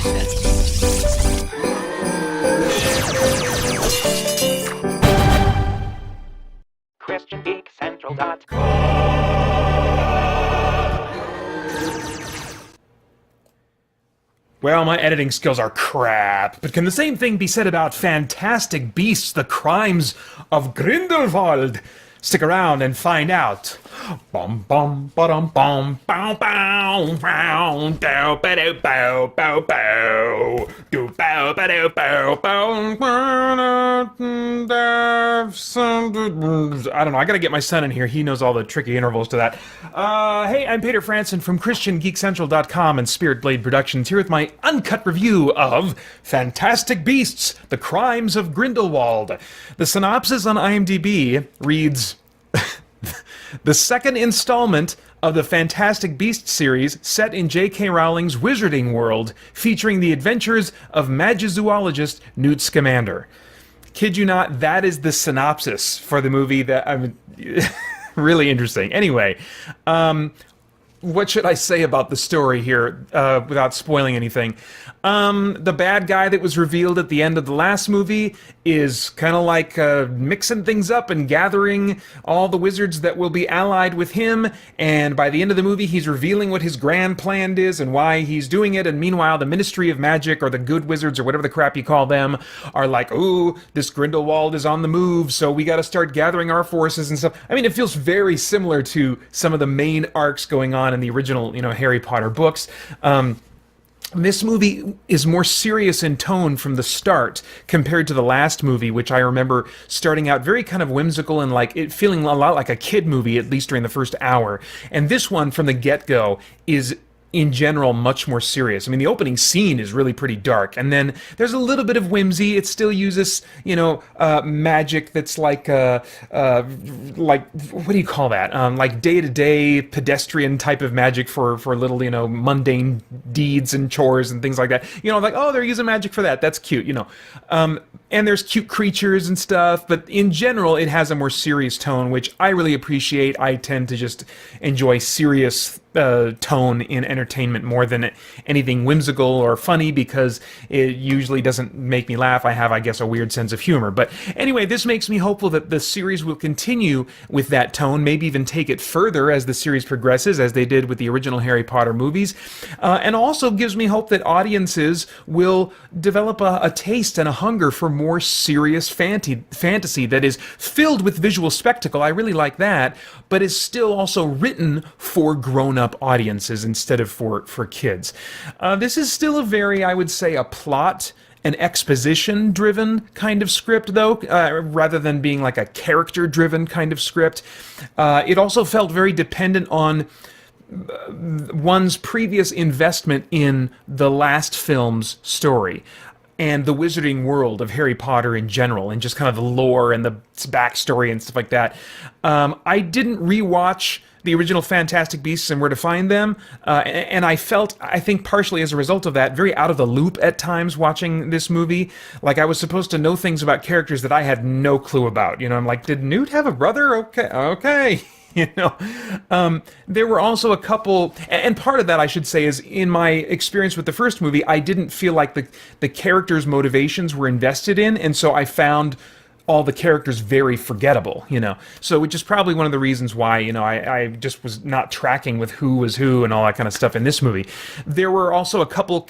ChristiangeekCentral.com. Well, my editing skills are crap, but can the same thing be said about Fantastic Beasts: The Crimes of Grindelwald? Stick around and find out. Bum bum ba-dum bum bow bow bow bow ba-do bow bow bow do bow ba-do bow bow. I don't know. I gotta get my son in here. He knows all the tricky intervals to that. Hey, I'm Peter Franson from ChristiangeekCentral.com and Spirit Blade Productions, here with my uncut review of Fantastic Beasts: The Crimes of Grindelwald. The synopsis on IMDb reads: the second installment of the Fantastic Beasts series set in J.K. Rowling's Wizarding World, featuring the adventures of magizoologist Newt Scamander. Kid you not, that is the synopsis for the movie. That I'm really interesting. Anyway, what should I say about the story here without spoiling anything? The bad guy that was revealed at the end of the last movie is kind of like mixing things up and gathering all the wizards that will be allied with him, and by the end of the movie he's revealing what his grand plan is and why he's doing it, and meanwhile the Ministry of Magic, or the good wizards, or whatever the crap you call them, are like, ooh, this Grindelwald is on the move, so we gotta start gathering our forces and stuff. I mean, it feels very similar to some of the main arcs going on in the original, Harry Potter books. This movie is more serious in tone from the start compared to the last movie, which I remember starting out very kind of whimsical and like it feeling a lot like a kid movie, at least during the first hour. And this one, from the get-go, is in general much more serious. I mean, the opening scene is really pretty dark, and then there's a little bit of whimsy. It still uses, magic that's like what do you call that? Like day-to-day pedestrian type of magic for little, mundane deeds and chores and things like that. Like, oh, they're using magic for that. That's cute, And there's cute creatures and stuff, but in general, it has a more serious tone, which I really appreciate. I tend to just enjoy serious tone in entertainment more than anything whimsical or funny, because it usually doesn't make me laugh. I have, I guess, a weird sense of humor. But anyway, this makes me hopeful that the series will continue with that tone, maybe even take it further as the series progresses, as they did with the original Harry Potter movies, and also gives me hope that audiences will develop a taste and a hunger for more serious fantasy that is filled with visual spectacle. I really like that, but is still also written for grown-up audiences instead of for kids. This is still a very, I would say, a plot and exposition-driven kind of script, though, rather than being like a character-driven kind of script. It also felt very dependent on one's previous investment in the last film's story and the wizarding world of Harry Potter in general, and just kind of the lore and the backstory and stuff like that. I didn't rewatch the original Fantastic Beasts and Where to Find Them, and I felt, I think partially as a result of that, very out of the loop at times watching this movie. Like, I was supposed to know things about characters that I had no clue about. I'm like, did Newt have a brother? Okay. There were also a couple, and part of that, I should say, is in my experience with the first movie, I didn't feel like the characters' motivations were invested in, and so I found all the characters very forgettable, So, which is probably one of the reasons why, I just was not tracking with who was who and all that kind of stuff in this movie. There were also a couple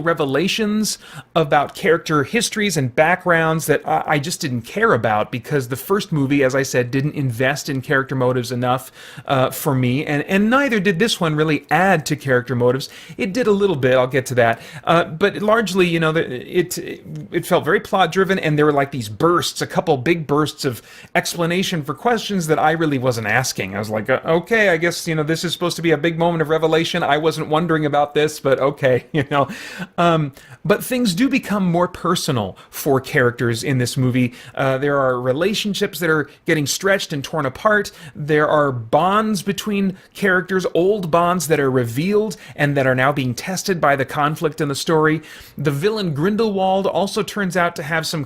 revelations about character histories and backgrounds that I just didn't care about, because the first movie, as I said, didn't invest in character motives enough for me, and neither did this one really add to character motives. It did a little bit, I'll get to that, but largely, it felt very plot-driven, and there were like these bursts, a couple big bursts of explanation for questions that I really wasn't asking. I was like, okay, I guess, this is supposed to be a big moment of revelation. I wasn't wondering about this, but okay, But things do become more personal for characters in this movie. There are relationships that are getting stretched and torn apart. There are bonds between characters, old bonds that are revealed and that are now being tested by the conflict in the story. The villain Grindelwald also turns out to have some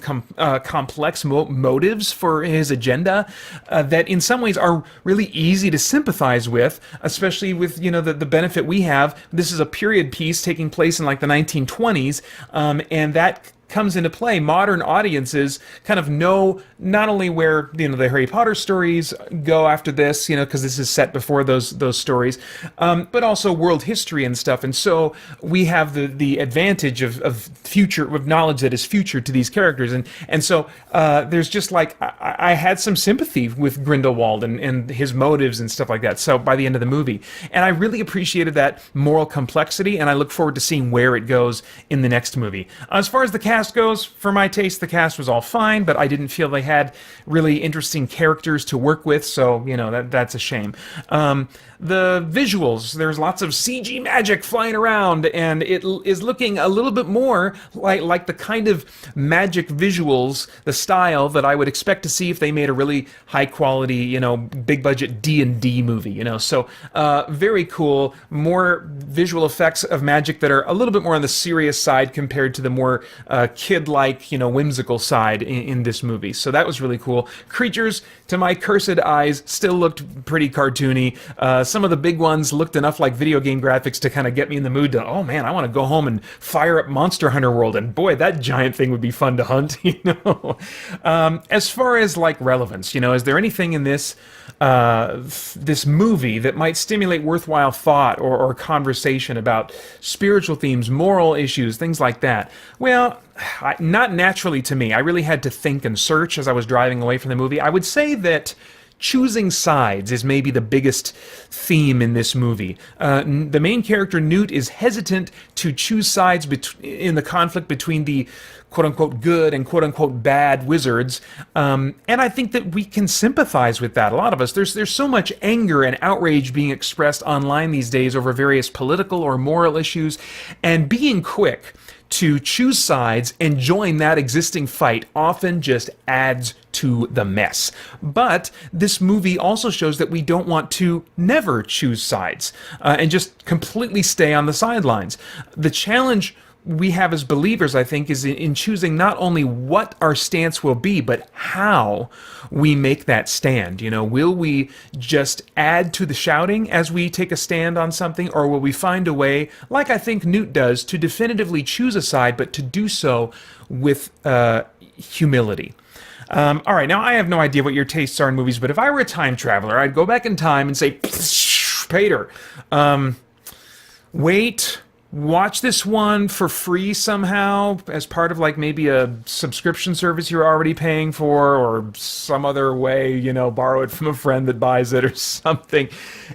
complex motives for his agenda that in some ways are really easy to sympathize with, especially with, the benefit we have. This is a period piece taking place in like the 1920s, and that comes into play. Modern audiences kind of know not only where the Harry Potter stories go after this, because this is set before those stories, but also world history and stuff. And so we have the advantage of knowledge that is future to these characters. And so there's just like I had some sympathy with Grindelwald and his motives and stuff like that. So by the end of the movie, and I really appreciated that moral complexity, and I look forward to seeing where it goes in the next movie. As far as the cast goes, for my taste, the cast was all fine, but I didn't feel they had really interesting characters to work with, so, that's a shame. The visuals, there's lots of CG magic flying around, and it is looking a little bit more like the kind of magic visuals, the style that I would expect to see if they made a really high-quality, big-budget D&D movie, So, very cool. More visual effects of magic that are a little bit more on the serious side compared to the more kid-like, whimsical side in this movie. So that was really cool. Creatures, to my cursed eyes, still looked pretty cartoony. Some of the big ones looked enough like video game graphics to kind of get me in the mood to, oh man, I want to go home and fire up Monster Hunter World, and boy, that giant thing would be fun to hunt, As far as like relevance, is there anything in this this movie that might stimulate worthwhile thought or conversation about spiritual themes, moral issues, things like that? Well, not naturally to me. I really had to think and search as I was driving away from the movie. I would say that choosing sides is maybe the biggest theme in this movie. The main character, Newt, is hesitant to choose sides in the conflict between the quote-unquote good and quote-unquote bad wizards, and I think that we can sympathize with that, a lot of us. There's so much anger and outrage being expressed online these days over various political or moral issues, and being quick to choose sides and join that existing fight often just adds to the mess. But this movie also shows that we don't want to never choose sides and just completely stay on the sidelines. The challenge we have as believers, I think, is in choosing not only what our stance will be, but how we make that stand. Will we just add to the shouting as we take a stand on something, or will we find a way, like I think Newt does, to definitively choose a side, but to do so with humility? All right, now I have no idea what your tastes are in movies, but if I were a time traveler, I'd go back in time and say, Peter, wait, watch this one for free somehow as part of like maybe a subscription service you're already paying for, or some other way, borrow it from a friend that buys it or something,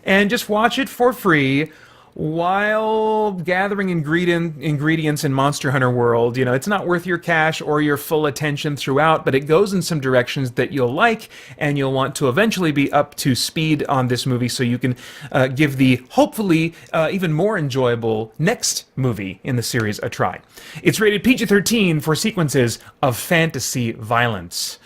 and just watch it for free while gathering ingredients in Monster Hunter World. It's not worth your cash or your full attention throughout, but it goes in some directions that you'll like, and you'll want to eventually be up to speed on this movie so you can give the hopefully even more enjoyable next movie in the series a try. It's rated PG-13 for sequences of fantasy violence.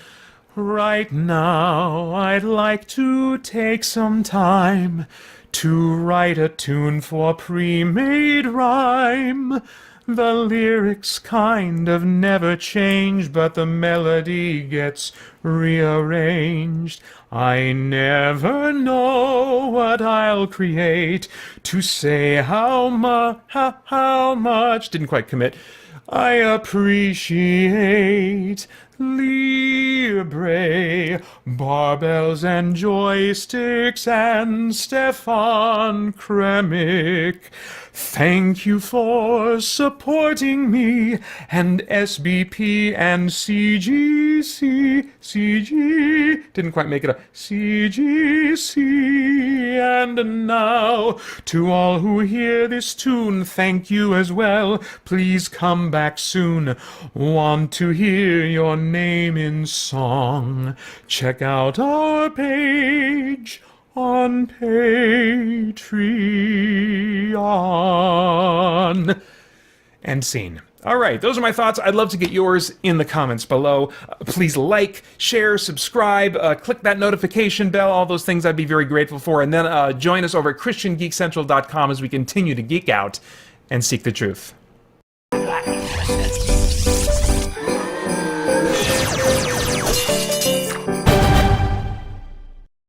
Right now, I'd like to take some time to write a tune for pre-made rhyme. The lyrics kind of never change, but the melody gets rearranged. I never know what I'll create to say how much, didn't quite commit, I appreciate Libre, barbells and joysticks, and Stefan Kremik. Thank you for supporting me, and SBP and CGC, didn't quite make it up, CGC. And now, to all who hear this tune, thank you as well. Please come back soon. Want to hear your name in song? Check out our page on Patreon. End scene. All right, those are my thoughts. I'd love to get yours in the comments below. Please like, share, subscribe, click that notification bell, all those things I'd be very grateful for. And then join us over at christiangeekcentral.com as we continue to geek out and seek the truth.